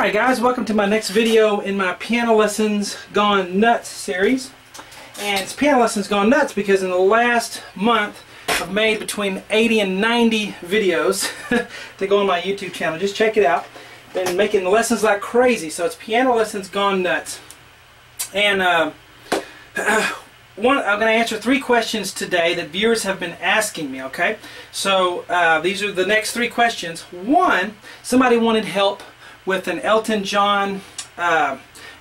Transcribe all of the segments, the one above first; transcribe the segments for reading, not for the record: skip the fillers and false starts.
Alright guys, welcome to my next video in my Piano Lessons Gone Nuts series. And it's Piano Lessons Gone Nuts because in the last month I've made between 80 and 90 videos to go on my YouTube channel. Just check it out. Been making lessons like crazy, so it's Piano Lessons Gone Nuts. And I'm going to answer 3 questions today that viewers have been asking me, okay? So these are the next 3 questions. One, somebody wanted help with an Elton John,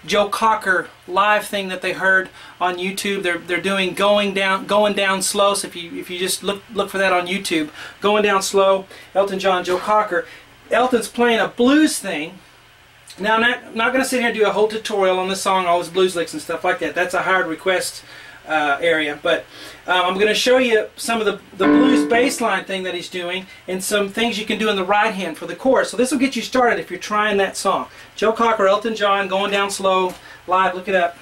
Joe Cocker live thing that they heard on YouTube. They're doing going down slow. So if you just look for that on YouTube, Going Down Slow, Elton John, Joe Cocker. Elton's playing a blues thing. Now I'm not going to sit here and do a whole tutorial on the song, all his blues licks and stuff like that. That's a hard request area, but I'm going to show you some of the blues bass line thing that he's doing and some things you can do in the right hand for the chorus. So this will get you started if you're trying that song. Joe Cocker, Elton John, Going Down Slow, live, look it up.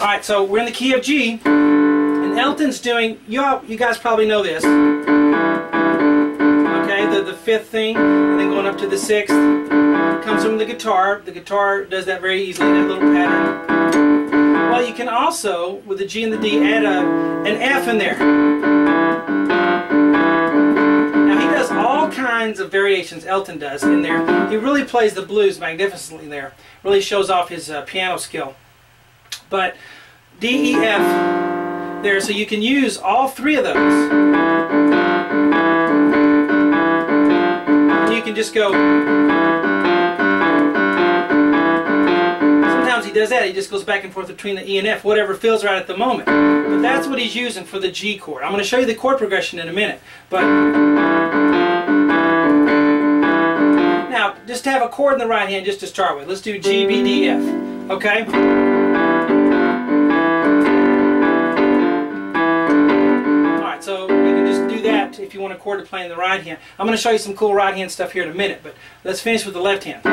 Alright, so we're in the key of G, and Elton's doing, you guys probably know this, okay, the 5th thing, and then going up to the 6th, comes from the guitar. The guitar does that very easily, that little pattern. Well, you can also, with the G and the D, add an F in there. Now he does all kinds of variations, Elton does, in there. He really plays the blues magnificently there. Really shows off his piano skill. But D, E, F there, so you can use all 3 of those. And you can just go. He does that, he just goes back and forth between the E and F, whatever feels right at the moment. But that's what he's using for the G chord. I'm going to show you the chord progression in a minute. But now, just to have a chord in the right hand just to start with. Let's do G, B, D, F. Okay? Alright, so you can just do that if you want a chord to play in the right hand. I'm going to show you some cool right hand stuff here in a minute, but let's finish with the left hand.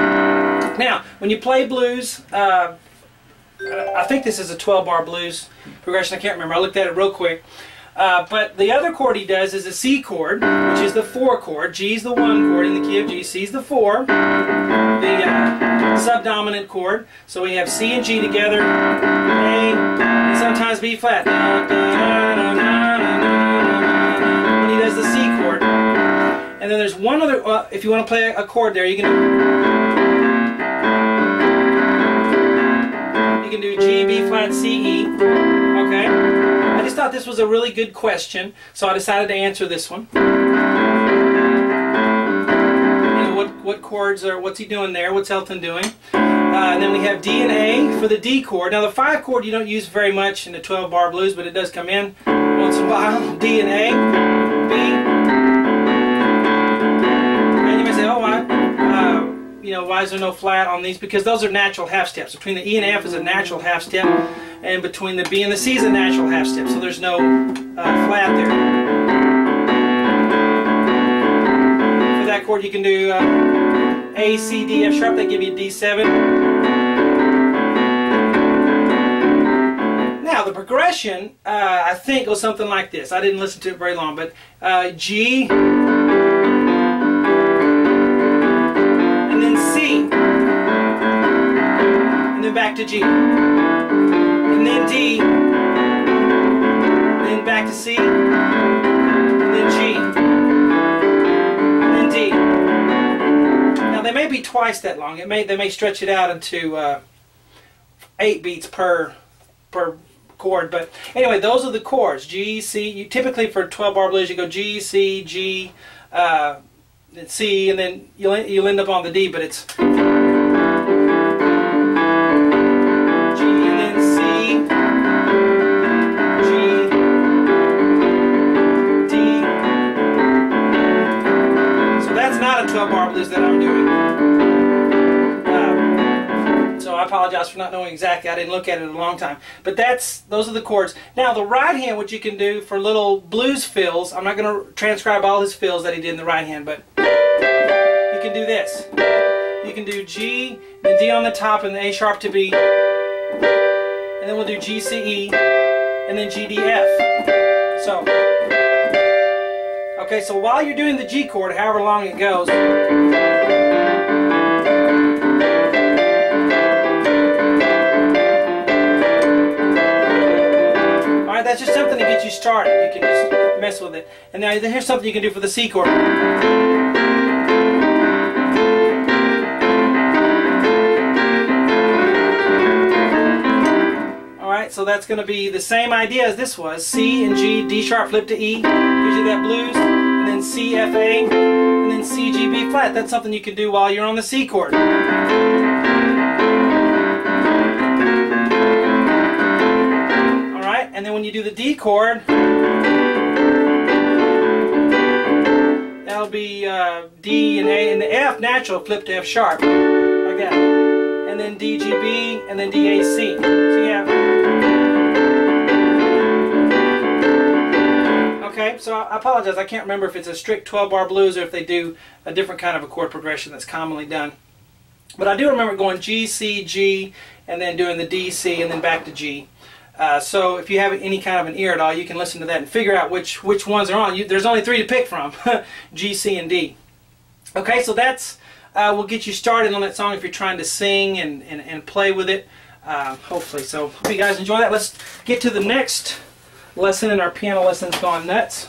Now, when you play blues, I think this is a 12-bar blues progression. I can't remember. I looked at it real quick. But the other chord he does is a C chord, which is the 4 chord. G is the 1 chord in the key of G. C is the 4, the subdominant chord. So we have C and G together, A, and sometimes B flat. When he does the C chord. And then there's one other, if you want to play a chord there, you can do G, B flat, C, E. Okay? I just thought this was a really good question, so I decided to answer this one. You know, what chords are, what's he doing there? What's Elton doing? And then we have D and A for the D chord. Now the 5 chord you don't use very much in the 12-bar blues, but it does come in once in a while. D and A, B. And you may say, oh, why is there no flat on these? Because those are natural half steps. Between the E and F is a natural half step, and between the B and the C is a natural half step. So there's no flat there. For that chord, you can do A, C, D, F sharp. They give you D7. Now the progression, I think, goes something like this. I didn't listen to it very long, but G. And then back to G, and then D, and then back to C, and then G, and then D. Now they may be twice that long. They may stretch it out into 8 beats per chord. But anyway, those are the chords. G, C. You typically for 12-bar blues you go G, C, G, then C, and then you'll end up on the D. But it's not a 12-bar blues that I'm doing. So I apologize for not knowing exactly. I didn't look at it in a long time. But those are the chords. Now the right hand, what you can do for little blues fills, I'm not going to transcribe all his fills that he did in the right hand, but you can do this. You can do G and D on the top and the A sharp to B. And then we'll do G, C, E, and then G, D, F. So Okay, so while you're doing the G chord, however long it goes, started. You can just mess with it. And now here's something you can do for the C chord. Alright, so that's going to be the same idea as this was. C and G, D sharp, flip to E, gives you that blues, and then C, F, A, and then C, G, B flat. That's something you can do while you're on the C chord. Alright, and then when you do the D chord, that'll be D and A, and the F natural flip to F sharp, like that. And then D, G, B, and then D, A, C. So you have... Okay, so I apologize, I can't remember if it's a strict 12-bar blues or if they do a different kind of a chord progression that's commonly done. But I do remember going G, C, G, and then doing the D, C, and then back to G. So if you have any kind of an ear at all, you can listen to that and figure out which ones are on. There's only 3 to pick from, G, C, and D. Okay, so that's will get you started on that song if you're trying to sing and play with it, hopefully. So hope you guys enjoy that. Let's get to the next lesson in our Piano Lessons Gone Nuts.